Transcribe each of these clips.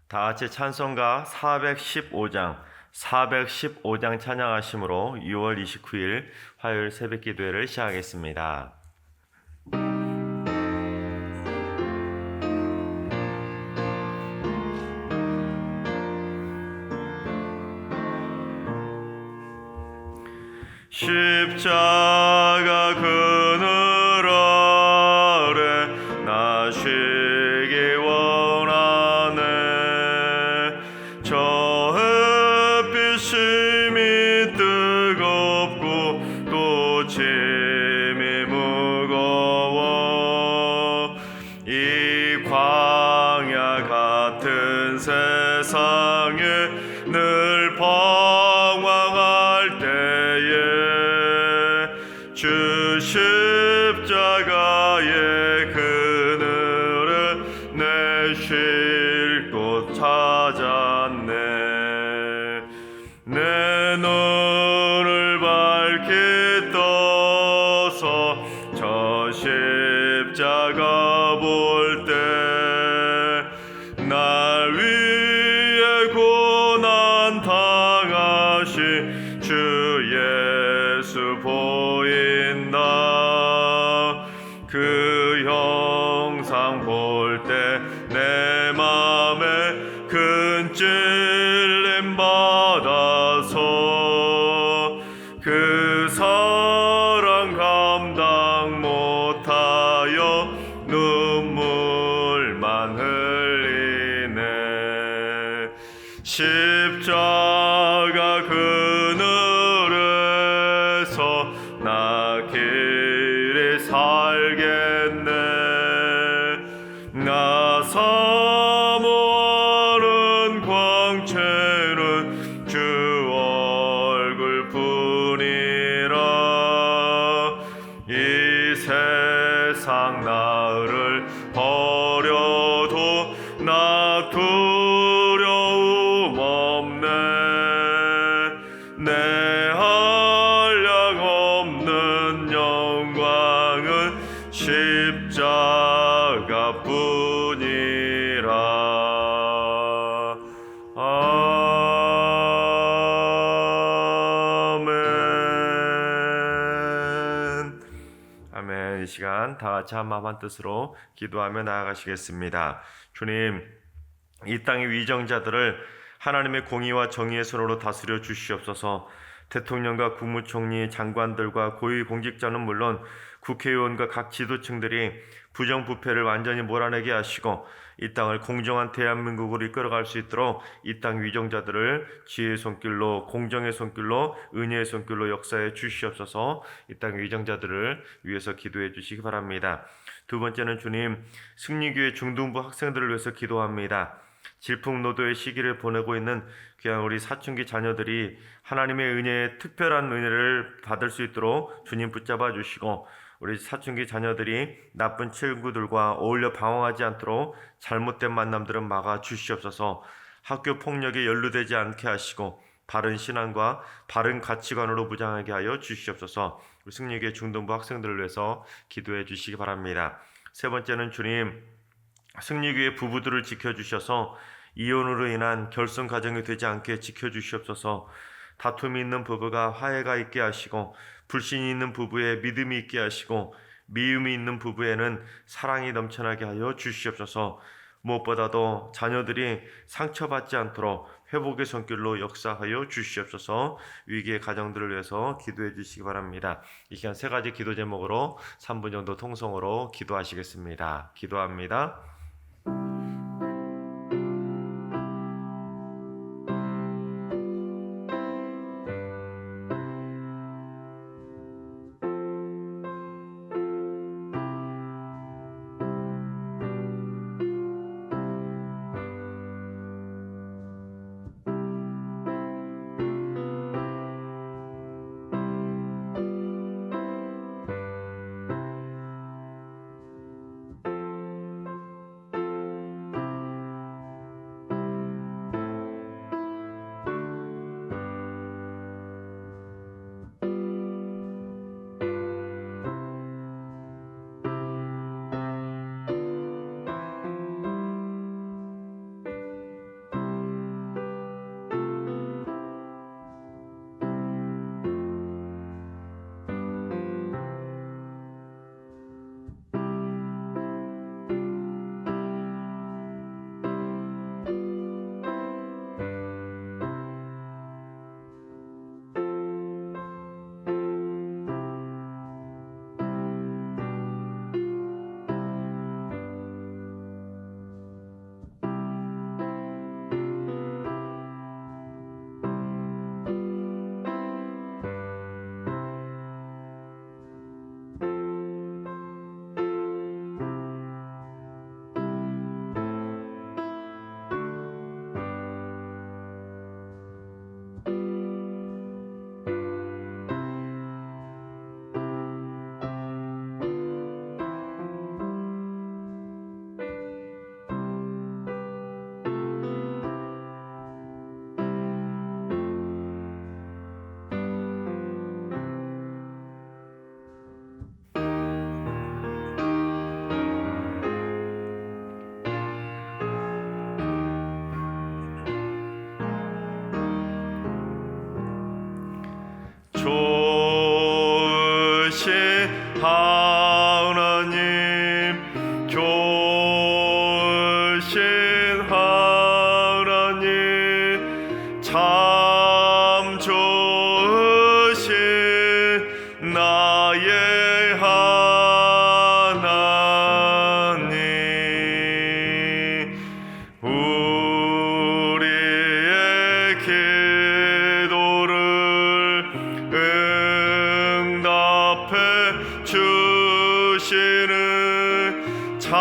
다 같이 찬송가 415장 찬양하심으로 6월 29일 화요일 새벽 기도회를 시작하겠습니다. 십자가 그늘 아래 나 쉬기 원하네. 저 햇빛이 뜨겁고 또 짐이 무거워. 이 광야 같은 세상에 늘 방황할 때에 주 십자가의 그늘에 내 쉴 곳 찾았네. 내 눈을 밝히 떠서 저 십자가 볼 때 날 위해 고난 당하신 주 예수 보인다. 그 형상 볼 때 내 맘에 큰 찔림 받아서 그 사랑 감당 못하여 눈물만 흘리네. 십자가 그늘에서 나 길이 살겠네. 나 사모하는 광채는 주 얼굴 뿐이라. 이 세상 나를 버려도 나 두려움 없네. 내 한량 없는 영광은 십자가 뿐이라. 아멘. 아멘. 이 시간 다 같이 한마음 한뜻으로 기도하며 나아가시겠습니다. 주님, 이 땅의 위정자들을 하나님의 공의와 정의의 손으로 다스려 주시옵소서. 대통령과 국무총리, 장관들과 고위공직자는 물론 국회의원과 각 지도층들이 부정부패를 완전히 몰아내게 하시고 이 땅을 공정한 대한민국으로 이끌어갈 수 있도록 이 땅 위정자들을 지혜의 손길로, 공정의 손길로, 은혜의 손길로 역사해 주시옵소서. 이 땅 위정자들을 위해서 기도해 주시기 바랍니다. 두 번째는 주님, 승리교회 중등부 학생들을 위해서 기도합니다. 질풍노도의 시기를 보내고 있는 귀한 우리 사춘기 자녀들이 하나님의 은혜의 특별한 은혜를 받을 수 있도록 주님 붙잡아 주시고, 우리 사춘기 자녀들이 나쁜 친구들과 어울려 방황하지 않도록 잘못된 만남들은 막아 주시옵소서. 학교 폭력에 연루되지 않게 하시고 바른 신앙과 바른 가치관으로 무장하게 하여 주시옵소서. 우리 승리교회 중등부 학생들을 위해서 기도해 주시기 바랍니다. 세 번째는 주님, 승리교회 부부들을 지켜주셔서 이혼으로 인한 결손 가정이 되지 않게 지켜주시옵소서. 다툼이 있는 부부가 화해가 있게 하시고, 불신이 있는 부부에 믿음이 있게 하시고, 미움이 있는 부부에는 사랑이 넘쳐나게 하여 주시옵소서. 무엇보다도 자녀들이 상처받지 않도록 회복의 손길로 역사하여 주시옵소서. 위기의 가정들을 위해서 기도해 주시기 바랍니다. 이 시간 세 가지 기도 제목으로 3분 정도 통성으로 기도하시겠습니다. 기도합니다.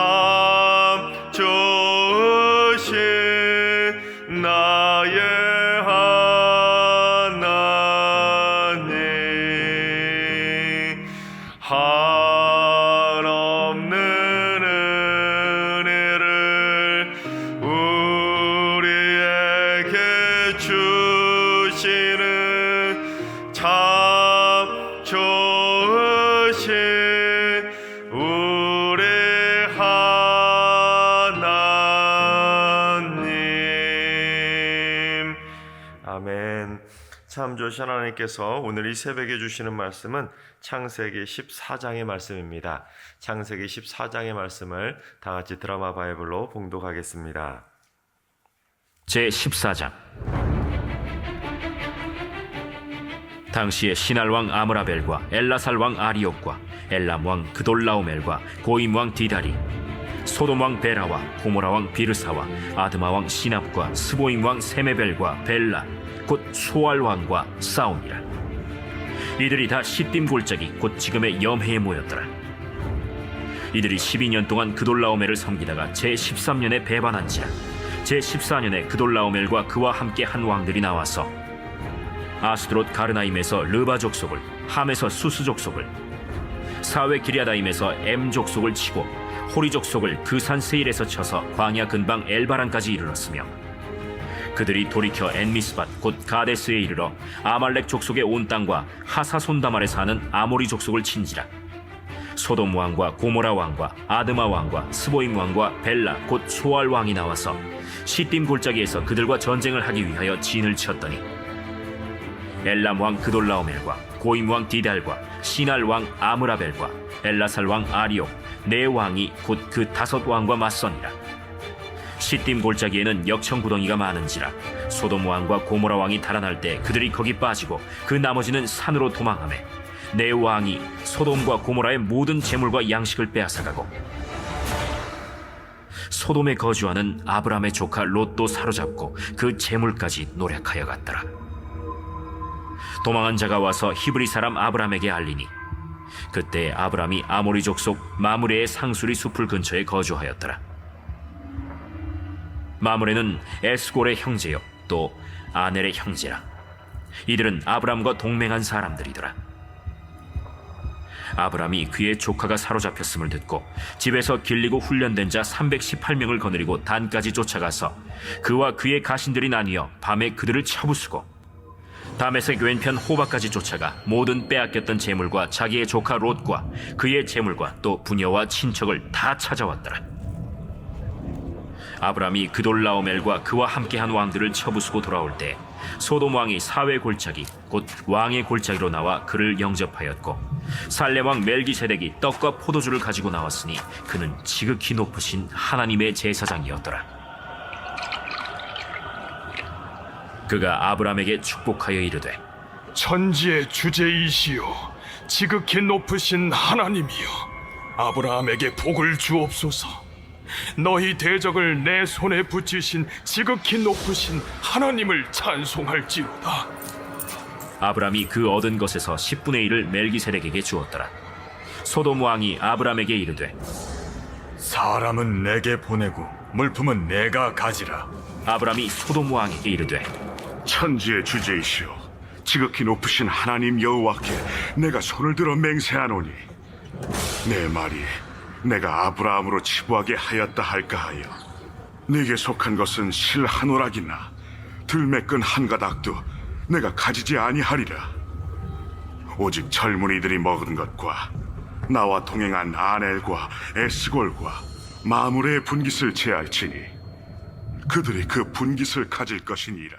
참 좋으신 나의 하나님, 한없는 은혜를 우리에게 주시는 참 좋으신 우리 하나님. 아멘. 참 좋으신 하나님께서 오늘 이 새벽에 주시는 말씀은 창세기 14장의 말씀입니다. 창세기 14장의 말씀을 다 같이 드라마 바이블로 봉독하겠습니다. 제14장. 당시에 시날 왕 아므라벨과 엘라살 왕 아리옥과 엘람 왕 그돌라오멜과 고임 왕 디다리, 소돔 왕 베라와 고모라 왕 비르사와 아드마 왕 시납과 스보임 왕 세메벨과 벨라 곧 소알 왕과 싸우니라. 이들이 다 시딤 골짜기 곧 지금의 염해에 모였더라. 이들이 12년 동안 그돌라오멜을 섬기다가 제13년에 배반한지라. 제14년에 그돌라오멜과 그와 함께 한 왕들이 나와서 아스드롯 가르나임에서 르바 족속을, 함에서 수스 족속을, 사웨 기리아다임에서 엠 족속을 치고 호리 족속을 그 산 세일에서 쳐서 광야 근방 엘바란까지 이르렀으며, 그들이 돌이켜 엔미스밭 곧 가데스에 이르러 아말렉 족속의 온 땅과 하사손다말에 사는 아모리 족속을 친지라. 소돔 왕과 고모라 왕과 아드마 왕과 스보임 왕과 벨라 곧 소알 왕이 나와서 시딤 골짜기에서 그들과 전쟁을 하기 위하여 진을 쳤더니, 엘람 왕 그돌라오멜과 고임 왕 디달과 시날 왕 아므라벨과 엘라살 왕 아리옥 네 왕이 곧 그 다섯 왕과 맞서니라. 시딤 골짜기에는 역청 구덩이가 많은지라 소돔 왕과 고모라 왕이 달아날 때 그들이 거기 빠지고 그 나머지는 산으로 도망하매, 네 왕이 소돔과 고모라의 모든 재물과 양식을 빼앗아가고 소돔에 거주하는 아브람의 조카 롯도 사로잡고 그 재물까지 노략하여 갔더라. 도망한 자가 와서 히브리 사람 아브람에게 알리니, 그때 아브람이 아모리 족속 마므레의 상수리 숲을 근처에 거주하였더라. 마므레는 에스골의 형제요 또 아넬의 형제라. 이들은 아브람과 동맹한 사람들이더라. 아브람이 그의 조카가 사로잡혔음을 듣고 집에서 길리고 훈련된 자 318명을 거느리고 단까지 쫓아가서 그와 그의 가신들이 나뉘어 밤에 그들을 쳐부수고 다메섹 왼편 호바까지 쫓아가 모든 빼앗겼던 재물과 자기의 조카 롯과 그의 재물과 또 부녀와 친척을 다 찾아왔더라. 아브람이 그돌라오멜과 그와 함께한 왕들을 쳐부수고 돌아올 때 소돔 왕이 사회 골짜기 곧 왕의 골짜기로 나와 그를 영접하였고, 살렘 왕 멜기세덱이 떡과 포도주를 가지고 나왔으니 그는 지극히 높으신 하나님의 제사장이었더라. 그가 아브람에게 축복하여 이르되, 천지의 주제이시오 지극히 높으신 하나님이여, 아브라함에게 복을 주옵소서. 너희 대적을 내 손에 붙이신 지극히 높으신 하나님을 찬송할지로다. 아브람이 그 얻은 것에서 10분의 1을 멜기세덱에게 주었더라. 소돔 왕이 아브람에게 이르되, 사람은 내게 보내고 물품은 내가 가지라. 아브람이 소돔 왕에게 이르되, 천지의 주제이시오 지극히 높으신 하나님 여호와께 내가 손을 들어 맹세하노니, 내 말이 내가 아브라함으로 치부하게 하였다 할까 하여 네게 속한 것은 실 한 오락이나 들매끈 한 가닥도 내가 가지지 아니하리라. 오직 젊은이들이 먹은 것과 나와 동행한 아넬과 에스골과 마므레의 분깃을 제할지니 그들이 그 분깃을 가질 것이니라.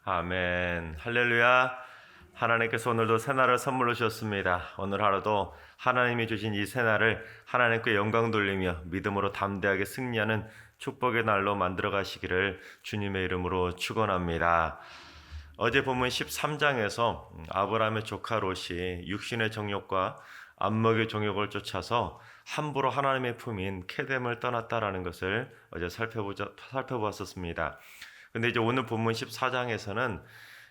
아멘. 할렐루야. 하나님께서 오늘도 새날을 선물로 주셨습니다. 오늘 하루도 하나님이 주신 이 새날을 하나님께 영광 돌리며 믿음으로 담대하게 승리하는 축복의 날로 만들어 가시기를 주님의 이름으로 축원합니다. 어제 본문 13장에서 아브라함의 조카 롯이 육신의 정욕과 안목의 정욕을 쫓아서 함부로 하나님의 품인 케뎀을 떠났다라는 것을 어제 살펴보았었습니다. 근데 이제 오늘 본문 14장에서는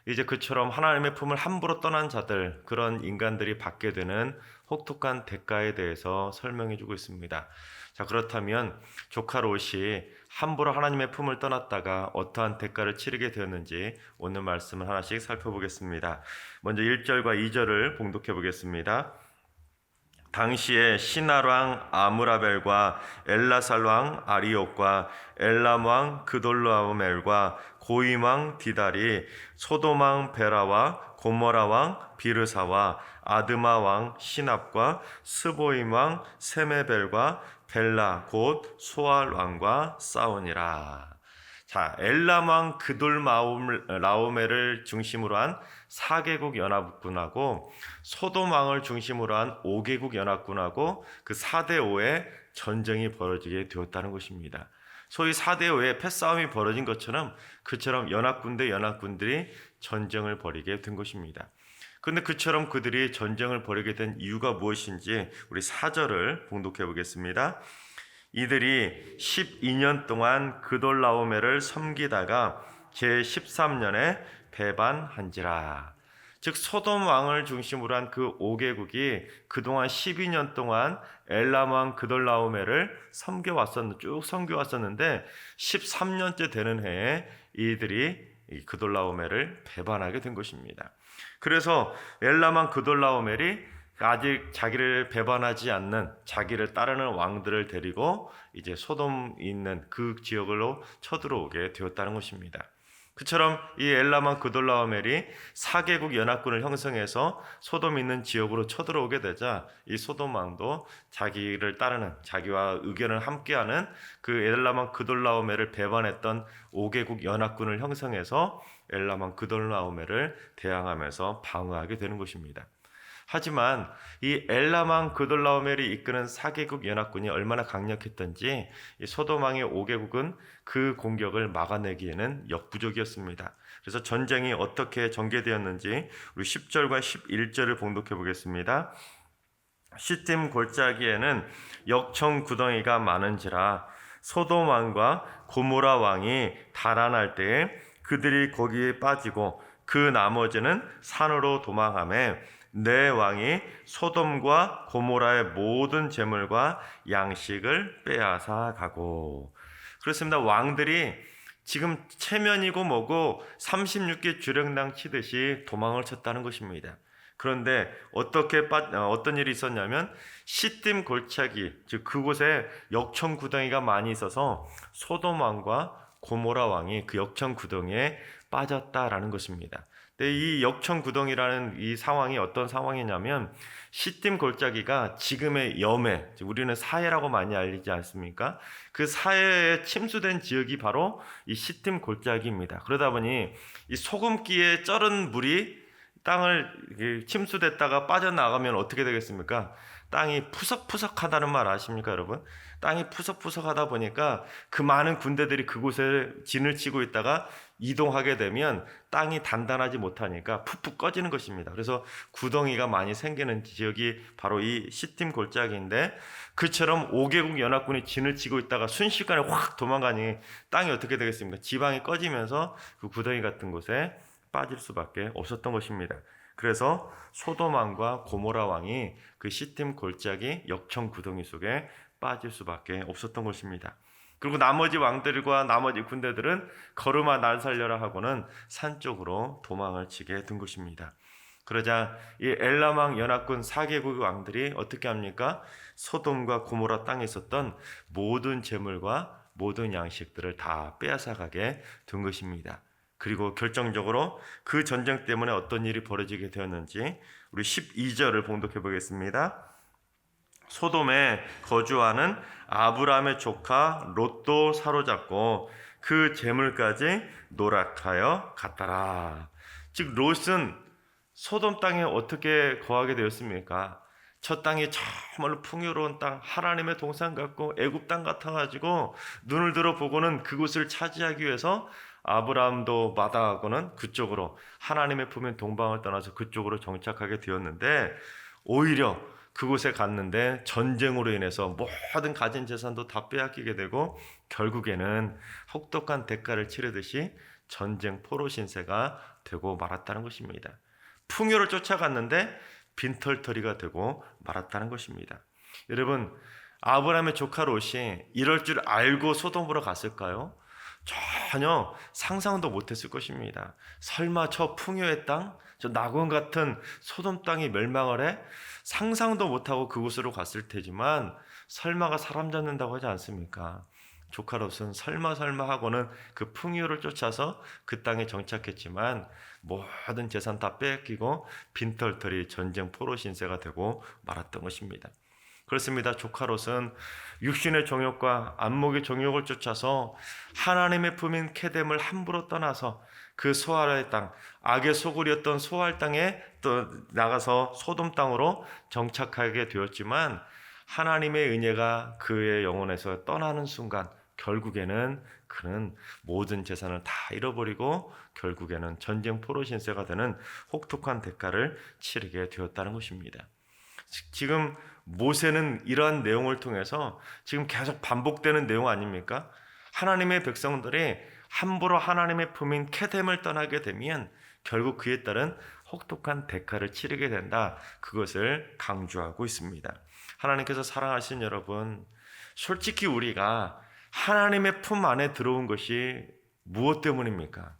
이제 그처럼 하나님의 품을 함부로 떠난 자들, 그런 인간들이 받게 되는 혹독한 대가에 대해서 설명해 주고 있습니다. 자, 그렇다면 조카 롯이 함부로 하나님의 품을 떠났다가 어떠한 대가를 치르게 되었는지 오늘 말씀을 하나씩 살펴보겠습니다. 먼저 1절과 2절을 봉독해 보겠습니다. 당시에 신할 왕 아므라벨과 엘라살 왕 아리옥과 엘람 왕 그돌라오멜과 고임 왕 디달이 소돔 왕 베라와 고모라 왕 비르사와 아드마 왕 시납과 스보임 왕 세메벨과 벨라 곧 소알 왕과 싸우니라. 자, 엘람 왕 그돌라오멜을 중심으로 한 4개국 연합군하고 소돔 왕을 중심으로 한 5개국 연합군하고 그 4대 5의 전쟁이 벌어지게 되었다는 것입니다. 소위 4대 5의 패싸움이 벌어진 것처럼 그처럼 연합군 대 연합군들이 전쟁을 벌이게 된 것입니다. 그런데 그처럼 그들이 전쟁을 벌이게 된 이유가 무엇인지 우리 4절을 봉독해 보겠습니다. 이들이 12년 동안 그돌라오멜을 섬기다가 제13년에 배반한지라. 즉 소돔 왕을 중심으로 한 그 5개국이 그동안 12년 동안 엘람 왕 그돌라오멜을 쭉 섬겨왔었는데 13년째 되는 해에 이들이 이 그돌라오멜을 배반하게 된 것입니다. 그래서 엘람 왕 그돌라오멜이 아직 자기를 배반하지 않는 자기를 따르는 왕들을 데리고 이제 소돔 있는 그 지역으로 쳐들어오게 되었다는 것입니다. 그처럼 이 엘람 왕 그돌라오멜이 4개국 연합군을 형성해서 소돔 있는 지역으로 쳐들어오게 되자 이 소돔 왕도 자기를 따르는 자기와 의견을 함께하는 그 엘람 왕 그돌라오멜을 배반했던 5개국 연합군을 형성해서 엘람 왕 그돌라오멜을 대항하면서 방어하게 되는 것입니다. 하지만 이 엘람 왕 그돌라오멜이 이끄는 4개국 연합군이 얼마나 강력했던지 이 소돔 왕의 5개국은 그 공격을 막아내기에는 역부족이었습니다. 그래서 전쟁이 어떻게 전개되었는지 우리 10절과 11절을 봉독해 보겠습니다. 시팀 골짜기에는 역청 구덩이가 많은지라 소돔 왕과 고모라 왕이 달아날 때에 그들이 거기에 빠지고 그 나머지는 산으로 도망하며 내 왕이 소돔과 고모라의 모든 재물과 양식을 빼앗아 가고. 그렇습니다. 왕들이 지금 체면이고 뭐고 36개 주령당 치듯이 도망을 쳤다는 것입니다. 그런데 어떤 일이 있었냐면 시딤 골짜기, 즉 그곳에 역청 구덩이가 많이 있어서 소돔 왕과 고모라 왕이 그 역청 구덩이에 빠졌다라는 것입니다. 근데 이 역청 구덩이라는 이 상황이 어떤 상황이냐면 시딤 골짜기가 지금의 여매, 우리는 사해라고 많이 알리지 않습니까? 그 사해에 침수된 지역이 바로 이 시딤 골짜기입니다. 그러다 보니 이 소금기에 쩔은 물이 땅을 침수됐다가 빠져나가면 어떻게 되겠습니까? 땅이 푸석푸석하다는 말 아십니까, 여러분? 땅이 푸석푸석하다 보니까 그 많은 군대들이 그곳에 진을 치고 있다가 이동하게 되면 땅이 단단하지 못하니까 푹푹 꺼지는 것입니다. 그래서 구덩이가 많이 생기는 지역이 바로 이 시딤 골짜기인데 그처럼 5개국 연합군이 진을 치고 있다가 순식간에 확 도망가니 땅이 어떻게 되겠습니까? 지방이 꺼지면서 그 구덩이 같은 곳에 빠질 수밖에 없었던 것입니다. 그래서 소돔 왕과 고모라 왕이 그 시딤 골짜기 역청 구덩이 속에 빠질 수밖에 없었던 것입니다. 그리고 나머지 왕들과 나머지 군대들은 걸음아 날 살려라 하고는 산 쪽으로 도망을 치게 된 것입니다. 그러자 이 엘람 왕 연합군 4개국 왕들이 어떻게 합니까? 소돔과 고모라 땅에 있었던 모든 재물과 모든 양식들을 다 빼앗아가게 된 것입니다. 그리고 결정적으로 그 전쟁 때문에 어떤 일이 벌어지게 되었는지 우리 12절을 봉독해 보겠습니다. 소돔에 거주하는 아브람의 조카 롯도 사로잡고 그 재물까지 노락하여 갔더라. 즉 롯은 소돔 땅에 어떻게 거하게 되었습니까? 저 땅이 정말로 풍요로운 땅, 하나님의 동산 같고 애굽 땅 같아가지고 눈을 들어보고는 그곳을 차지하기 위해서 아브라함도 마다하고는 그쪽으로 하나님의 품인 동방을 떠나서 그쪽으로 정착하게 되었는데 오히려 그곳에 갔는데 전쟁으로 인해서 모든 가진 재산도 다 빼앗기게 되고 결국에는 혹독한 대가를 치르듯이 전쟁 포로 신세가 되고 말았다는 것입니다. 풍요를 쫓아갔는데 빈털터리가 되고 말았다는 것입니다. 여러분, 아브라함의 조카 롯이 이럴 줄 알고 소돔으로 갔을까요? 전혀 상상도 못했을 것입니다. 설마 저 풍요의 땅, 저 낙원 같은 소돔 땅이 멸망을 해? 상상도 못하고 그곳으로 갔을 테지만 설마가 사람 잡는다고 하지 않습니까? 조카 롯은 설마 하고는 그 풍요를 쫓아서 그 땅에 정착했지만 모든 재산 다 뺏기고 빈털터리 전쟁 포로 신세가 되고 말았던 것입니다. 그렇습니다. 조카 롯은 육신의 정욕과 안목의 정욕을 쫓아서 하나님의 품인 케뎀을 함부로 떠나서 그 소알의 땅, 악의 소굴이었던 소알 땅에 또 나가서 소돔 땅으로 정착하게 되었지만 하나님의 은혜가 그의 영혼에서 떠나는 순간 결국에는 그는 모든 재산을 다 잃어버리고 결국에는 전쟁 포로 신세가 되는 혹독한 대가를 치르게 되었다는 것입니다. 지금 모세는 이러한 내용을 통해서 지금 계속 반복되는 내용 아닙니까? 하나님의 백성들이 함부로 하나님의 품인 케뎀을 떠나게 되면 결국 그에 따른 혹독한 대가를 치르게 된다. 그것을 강조하고 있습니다. 하나님께서 사랑하신 여러분, 솔직히 우리가 하나님의 품 안에 들어온 것이 무엇 때문입니까?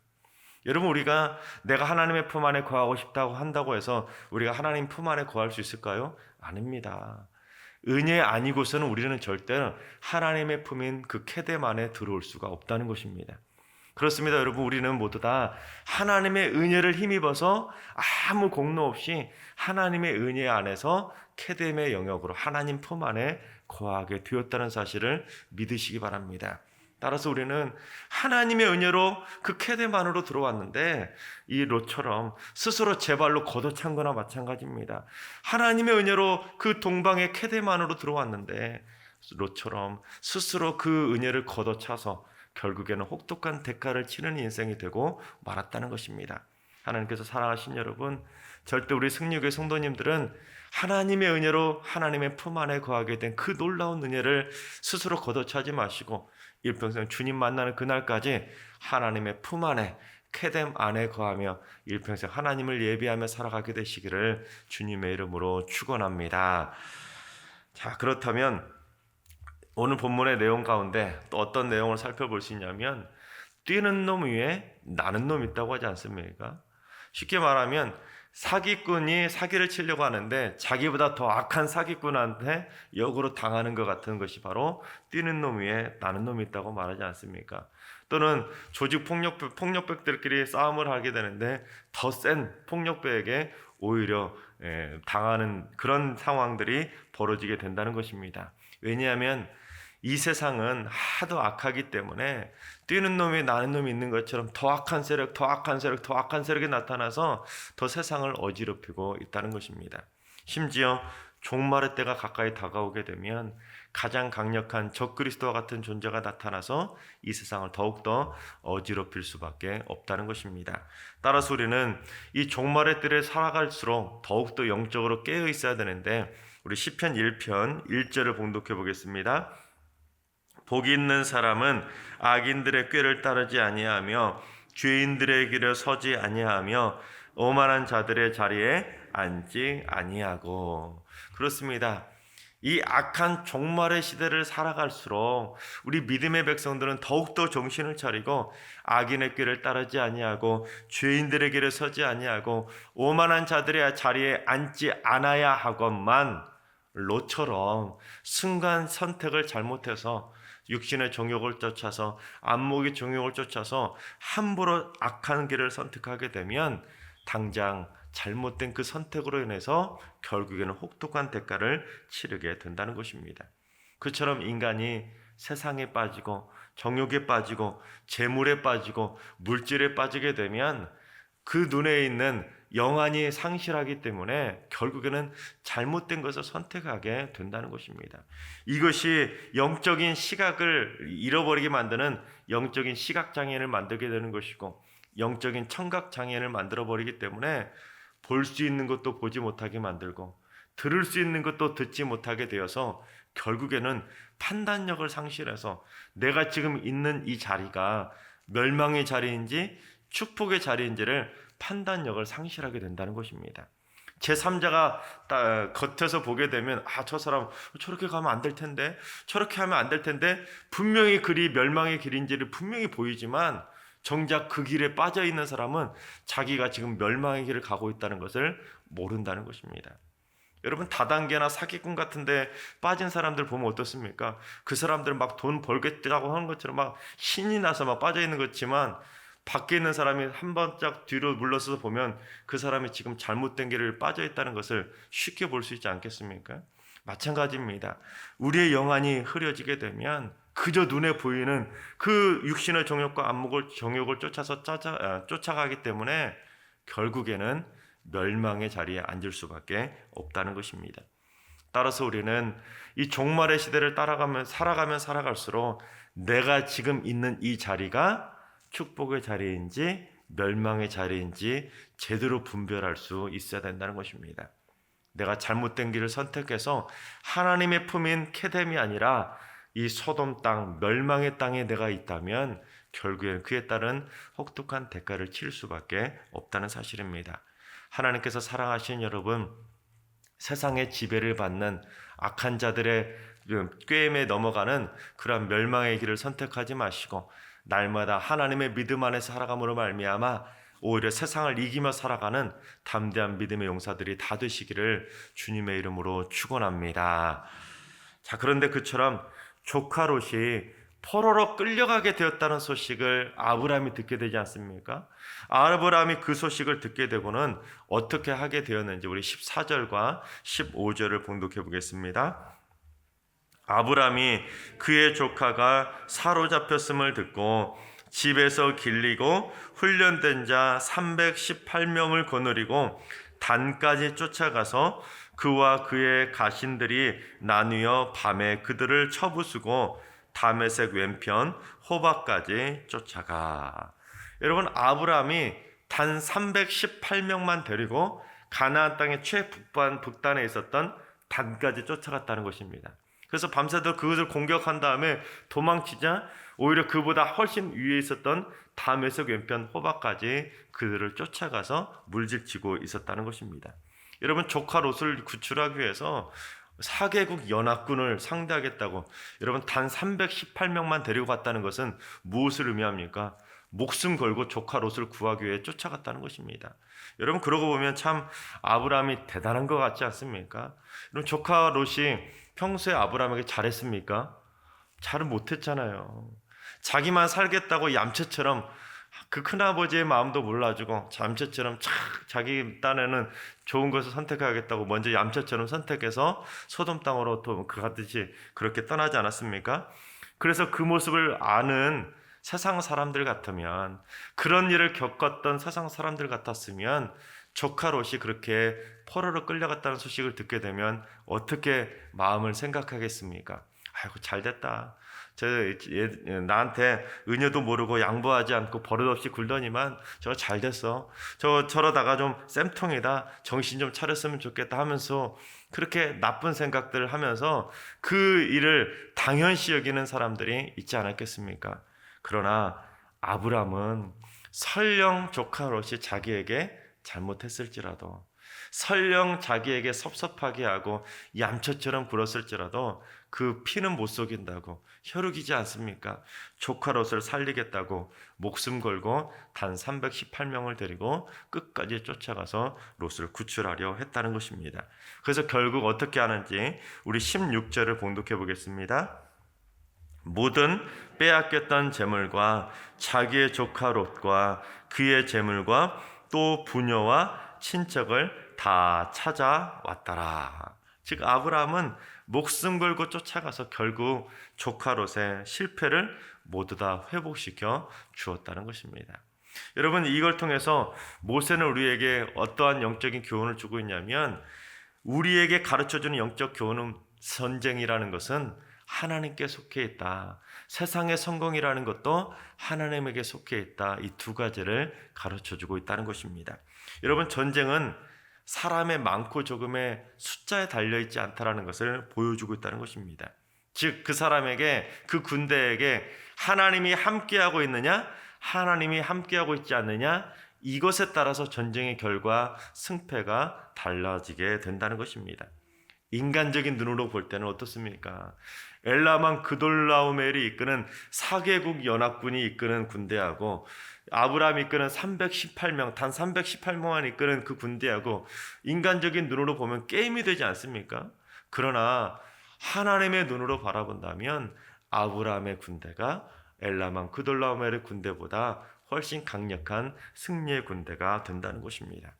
여러분, 우리가 내가 하나님의 품 안에 거하고 싶다고 한다고 해서 우리가 하나님 품 안에 거할 수 있을까요? 아닙니다. 은혜 아니고서는 우리는 절대 하나님의 품인 그 케뎀 안에 들어올 수가 없다는 것입니다. 그렇습니다. 여러분, 우리는 모두 다 하나님의 은혜를 힘입어서 아무 공로 없이 하나님의 은혜 안에서 케뎀의 영역으로 하나님 품 안에 거하게 되었다는 사실을 믿으시기 바랍니다. 따라서 우리는 하나님의 은혜로 그 케뎀 안으로 들어왔는데 이 롯처럼 스스로 제 발로 걷어찬 거나 마찬가지입니다. 하나님의 은혜로 그 동방의 케뎀 안으로 들어왔는데 롯처럼 스스로 그 은혜를 걷어차서 결국에는 혹독한 대가를 치르는 인생이 되고 말았다는 것입니다. 하나님께서 사랑하신 여러분, 절대 우리 승리교회 성도님들은 하나님의 은혜로 하나님의 품 안에 거하게 된 그 놀라운 은혜를 스스로 걷어차지 마시고 일평생 주님 만나는 그날까지 하나님의 품 안에 케뎀 안에 거하며 일평생 하나님을 예비하며 살아가게 되시기를 주님의 이름으로 축원합니다. 자, 그렇다면 오늘 본문의 내용 가운데 또 어떤 내용을 살펴볼 수 있냐면 뛰는 놈 위에 나는 놈이 있다고 하지 않습니까? 쉽게 말하면 사기꾼이 사기를 치려고 하는데 자기보다 더 악한 사기꾼한테 역으로 당하는 것 같은 것이 바로 뛰는 놈 위에 나는 놈이 있다고 말하지 않습니까? 또는 조직 폭력배들끼리 싸움을 하게 되는데 더 센 폭력배에게 오히려 당하는 그런 상황들이 벌어지게 된다는 것입니다. 왜냐하면 이 세상은 하도 악하기 때문에 뛰는 놈이 나는 놈이 있는 것처럼 더 악한 세력이 나타나서 더 세상을 어지럽히고 있다는 것입니다. 심지어 종말의 때가 가까이 다가오게 되면 가장 강력한 적그리스도와 같은 존재가 나타나서 이 세상을 더욱더 어지럽힐 수밖에 없다는 것입니다. 따라서 우리는 이 종말의 때를 살아갈수록 더욱더 영적으로 깨어 있어야 되는데 우리 시편 1편 1절을 봉독해 보겠습니다. 복이 있는 사람은 악인들의 꾀를 따르지 아니하며 죄인들의 길에 서지 아니하며 오만한 자들의 자리에 앉지 아니하고. 그렇습니다. 이 악한 종말의 시대를 살아갈수록 우리 믿음의 백성들은 더욱더 정신을 차리고 악인의 꾀를 따르지 아니하고 죄인들의 길에 서지 아니하고 오만한 자들의 자리에 앉지 않아야 하건만 롯처럼 순간 선택을 잘못해서 육신의 정욕을 쫓아서 안목의 정욕을 쫓아서 함부로 악한 길을 선택하게 되면 당장 잘못된 그 선택으로 인해서 결국에는 혹독한 대가를 치르게 된다는 것입니다. 그처럼 인간이 세상에 빠지고 정욕에 빠지고 재물에 빠지고 물질에 빠지게 되면 그 눈에 있는 영안이 상실하기 때문에 결국에는 잘못된 것을 선택하게 된다는 것입니다. 이것이 영적인 시각을 잃어버리게 만드는 영적인 시각장애인을 만들게 되는 것이고 영적인 청각장애인을 만들어버리기 때문에 볼 수 있는 것도 보지 못하게 만들고 들을 수 있는 것도 듣지 못하게 되어서 결국에는 판단력을 상실해서 내가 지금 있는 이 자리가 멸망의 자리인지 축복의 자리인지를 판단력을 상실하게 된다는 것입니다. 제3자가 겉에서 보게 되면 저 사람 저렇게 가면 안 될 텐데, 저렇게 하면 안 될 텐데, 분명히 그리 멸망의 길인지를 분명히 보이지만 정작 그 길에 빠져 있는 사람은 자기가 지금 멸망의 길을 가고 있다는 것을 모른다는 것입니다. 여러분, 다단계나 사기꾼 같은데 빠진 사람들 보면 어떻습니까? 그 사람들은 막 돈 벌겠다고 하는 것처럼 막 신이 나서 막 빠져 있는 것지만, 밖에 있는 사람이 한 번짝 뒤로 물러서서 보면 그 사람이 지금 잘못된 길을 빠져 있다는 것을 쉽게 볼 수 있지 않겠습니까? 마찬가지입니다. 우리의 영안이 흐려지게 되면 그저 눈에 보이는 그 육신의 정욕과 정욕을 쫓아서 쫓아가기 때문에 결국에는 멸망의 자리에 앉을 수밖에 없다는 것입니다. 따라서 우리는 이 종말의 시대를 살아가면 살아갈수록 내가 지금 있는 이 자리가 축복의 자리인지 멸망의 자리인지 제대로 분별할 수 있어야 된다는 것입니다. 내가 잘못된 길을 선택해서 하나님의 품인 케뎀이 아니라 이 소돔 땅, 멸망의 땅에 내가 있다면 결국엔 그에 따른 혹독한 대가를 치를 수밖에 없다는 사실입니다. 하나님께서 사랑하시는 여러분, 세상의 지배를 받는 악한 자들의 꾀임에 넘어가는 그러한 멸망의 길을 선택하지 마시고 날마다 하나님의 믿음 안에서 살아감으로 말미암아 오히려 세상을 이기며 살아가는 담대한 믿음의 용사들이 다 되시기를 주님의 이름으로 축원합니다. 자, 그런데 그처럼 조카 롯이 포로로 끌려가게 되었다는 소식을 아브라함이 듣게 되지 않습니까? 아브라함이 그 소식을 듣게 되고는 어떻게 하게 되었는지 우리 14절과 15절을 봉독해 보겠습니다. 아브라함이 그의 조카가 사로잡혔음을 듣고 집에서 길리고 훈련된 자 318명을 거느리고 단까지 쫓아가서 그와 그의 가신들이 나뉘어 밤에 그들을 쳐부수고 다메섹 왼편 호박까지 쫓아가. 여러분, 아브라함이 단 318명만 데리고 가나안 땅의 북단에 있었던 단까지 쫓아갔다는 것입니다. 그래서 밤새도록 그것을 공격한 다음에 도망치자 오히려 그보다 훨씬 위에 있었던 다메섹 왼편 호박까지 그들을 쫓아가서 물질치고 있었다는 것입니다. 여러분, 조카 롯을 구출하기 위해서 4개국 연합군을 상대하겠다고 여러분 단 318명만 데리고 갔다는 것은 무엇을 의미합니까? 목숨 걸고 조카 롯을 구하기 위해 쫓아갔다는 것입니다. 여러분, 그러고 보면 참 아브라함이 대단한 것 같지 않습니까? 여러분, 조카 롯이 평소에 아브라함에게 잘했습니까? 잘은 못했잖아요. 자기만 살겠다고 얌체처럼 그 큰아버지의 마음도 몰라주고 얌체처럼 자기 딴에는 좋은 것을 선택하겠다고 먼저 얌체처럼 선택해서 소돔 땅으로 또 가듯이 그렇게 떠나지 않았습니까? 그래서 그 모습을 아는 세상 사람들 같으면, 그런 일을 겪었던 세상 사람들 같았으면 조카 롯이 그렇게 포로로 끌려갔다는 소식을 듣게 되면 어떻게 마음을 생각하겠습니까? 아이고, 잘됐다. 나한테 은혜도 모르고 양보하지 않고 버릇없이 굴더니만 저거 잘됐어. 저러다가 좀 쌤통이다. 정신 좀 차렸으면 좋겠다 하면서 그렇게 나쁜 생각들을 하면서 그 일을 당연시 여기는 사람들이 있지 않았겠습니까? 그러나 아브라함은 설령 조카 롯이 자기에게 잘못했을지라도, 설령 자기에게 섭섭하게 하고 얌처처럼 굴었을지라도 그 피는 못 속인다고 혈육이지 않습니까? 조카 롯을 살리겠다고 목숨 걸고 단 318명을 데리고 끝까지 쫓아가서 롯을 구출하려 했다는 것입니다. 그래서 결국 어떻게 하는지 우리 16절을 봉독해 보겠습니다. 모든 빼앗겼던 재물과 자기의 조카 롯과 그의 재물과 또 부녀와 친척을 다 찾아왔더라. 즉 아브라함은 목숨 걸고 쫓아가서 결국 조카 롯의 실패를 모두 다 회복시켜 주었다는 것입니다. 여러분, 이걸 통해서 모세는 우리에게 어떠한 영적인 교훈을 주고 있냐면, 우리에게 가르쳐주는 영적 교훈은 전쟁이라는 것은 하나님께 속해 있다. 세상의 성공이라는 것도 하나님에게 속해 있다. 이 두 가지를 가르쳐주고 있다는 것입니다. 여러분, 전쟁은 사람의 많고 적음의 숫자에 달려있지 않다라는 것을 보여주고 있다는 것입니다. 즉, 그 사람에게, 그 군대에게 하나님이 함께하고 있느냐, 하나님이 함께하고 있지 않느냐, 이것에 따라서 전쟁의 결과 승패가 달라지게 된다는 것입니다. 인간적인 눈으로 볼 때는 어떻습니까? 엘라만 그돌라오멜이 이끄는 4개국 연합군이 이끄는 군대하고 아브라함이 이끄는 318명, 단 318명만 이끄는 그 군대하고 인간적인 눈으로 보면 게임이 되지 않습니까? 그러나 하나님의 눈으로 바라본다면 아브라함의 군대가 엘라만 그돌라오멜의 군대보다 훨씬 강력한 승리의 군대가 된다는 것입니다.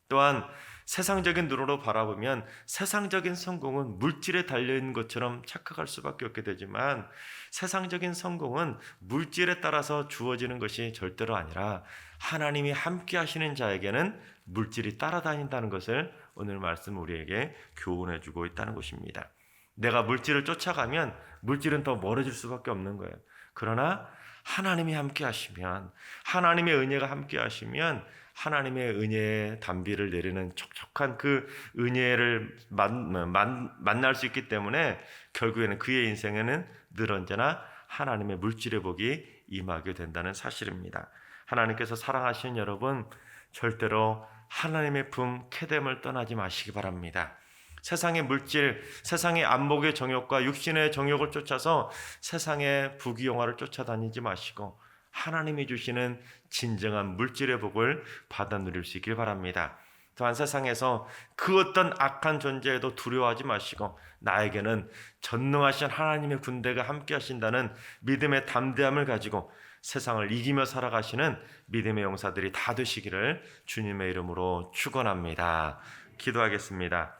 또한 세상적인 눈으로 바라보면 세상적인 성공은 물질에 달려있는 것처럼 착각할 수밖에 없게 되지만 세상적인 성공은 물질에 따라서 주어지는 것이 절대로 아니라 하나님이 함께 하시는 자에게는 물질이 따라다닌다는 것을 오늘 말씀 우리에게 교훈해 주고 있다는 것입니다. 내가 물질을 쫓아가면 물질은 더 멀어질 수밖에 없는 거예요. 그러나 하나님이 함께 하시면, 하나님의 은혜가 함께 하시면 하나님의 은혜의 단비를 내리는 촉촉한 그 은혜를 만날 수 있기 때문에 결국에는 그의 인생에는 늘 언제나 하나님의 물질의 복이 임하게 된다는 사실입니다. 하나님께서 사랑하시는 여러분, 절대로 하나님의 품 케뎀을 떠나지 마시기 바랍니다. 세상의 물질, 세상의 안목의 정욕과 육신의 정욕을 쫓아서 세상의 부귀영화를 쫓아다니지 마시고 하나님이 주시는 진정한 물질의 복을 받아 누릴 수 있길 바랍니다. 또한 세상에서 그 어떤 악한 존재에도 두려워하지 마시고 나에게는 전능하신 하나님의 군대가 함께 하신다는 믿음의 담대함을 가지고 세상을 이기며 살아가시는 믿음의 용사들이 다 되시기를 주님의 이름으로 축원합니다. 기도하겠습니다.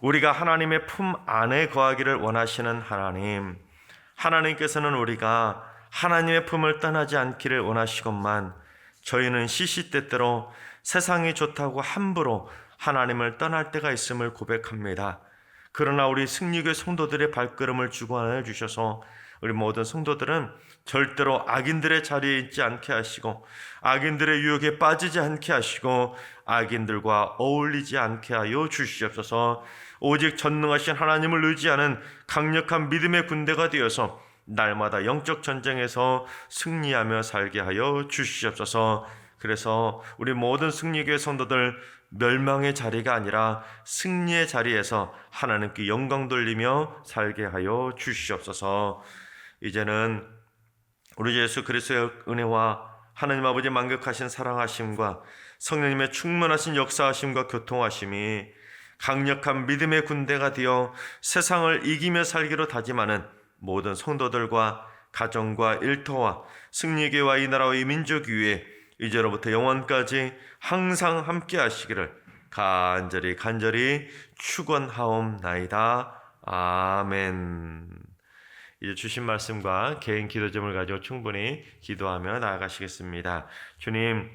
우리가 하나님의 품 안에 거하기를 원하시는 하나님, 하나님께서는 우리가 하나님의 품을 떠나지 않기를 원하시건만 저희는 시시때때로 세상이 좋다고 함부로 하나님을 떠날 때가 있음을 고백합니다. 그러나 우리 승리교회 성도들의 발걸음을 주관하여 주셔서 우리 모든 성도들은 절대로 악인들의 자리에 있지 않게 하시고 악인들의 유혹에 빠지지 않게 하시고 악인들과 어울리지 않게 하여 주시옵소서. 오직 전능하신 하나님을 의지하는 강력한 믿음의 군대가 되어서 날마다 영적 전쟁에서 승리하며 살게 하여 주시옵소서. 그래서 우리 모든 승리교회 성도들 멸망의 자리가 아니라 승리의 자리에서 하나님께 영광 돌리며 살게 하여 주시옵소서. 이제는 우리 예수 그리스도의 은혜와 하나님 아버지 만극하신 사랑하심과 성령님의 충만하신 역사하심과 교통하심이 강력한 믿음의 군대가 되어 세상을 이기며 살기로 다짐하는 모든 성도들과 가정과 일터와 승리교회와 이 나라와 이 민족 위에 이제로부터 영원까지 항상 함께 하시기를 간절히 축원하옵나이다. 아멘. 이제 주신 말씀과 개인 기도 제목을 가지고 충분히 기도하며 나아가시겠습니다. 주님,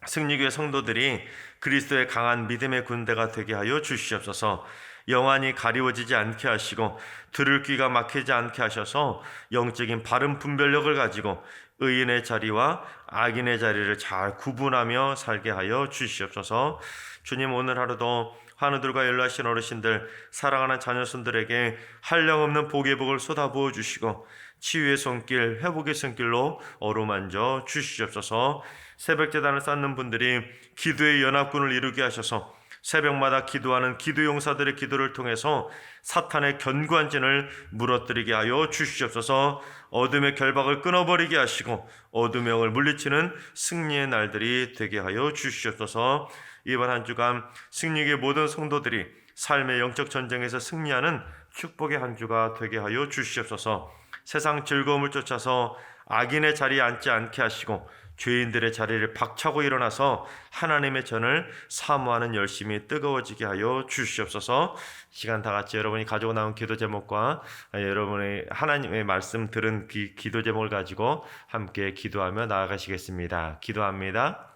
승리교회 성도들이 그리스도의 강한 믿음의 군대가 되게 하여 주시옵소서. 영안이 가리워지지 않게 하시고 들을 귀가 막히지 않게 하셔서 영적인 바른 분별력을 가지고 의인의 자리와 악인의 자리를 잘 구분하며 살게 하여 주시옵소서. 주님, 오늘 하루도 환우들과 연락하신 어르신들, 사랑하는 자녀손들에게 한량없는 복의 복을 쏟아부어 주시고 치유의 손길, 회복의 손길로 어루만져 주시옵소서. 새벽제단을 쌓는 분들이 기도의 연합군을 이루게 하셔서 새벽마다 기도하는 기도용사들의 기도를 통해서 사탄의 견고한 진을 무너뜨리게 하여 주시옵소서. 어둠의 결박을 끊어버리게 하시고 어둠의 영을 물리치는 승리의 날들이 되게 하여 주시옵소서. 이번 한 주간 승리의 모든 성도들이 삶의 영적 전쟁에서 승리하는 축복의 한 주가 되게 하여 주시옵소서. 세상 즐거움을 쫓아서 악인의 자리에 앉지 않게 하시고 죄인들의 자리를 박차고 일어나서 하나님의 전을 사모하는 열심이 뜨거워지게 하여 주시옵소서. 시간 다 같이 여러분이 가지고 나온 기도 제목과 여러분의 하나님의 말씀 들은 기도 제목을 가지고 함께 기도하며 나아가시겠습니다. 기도합니다.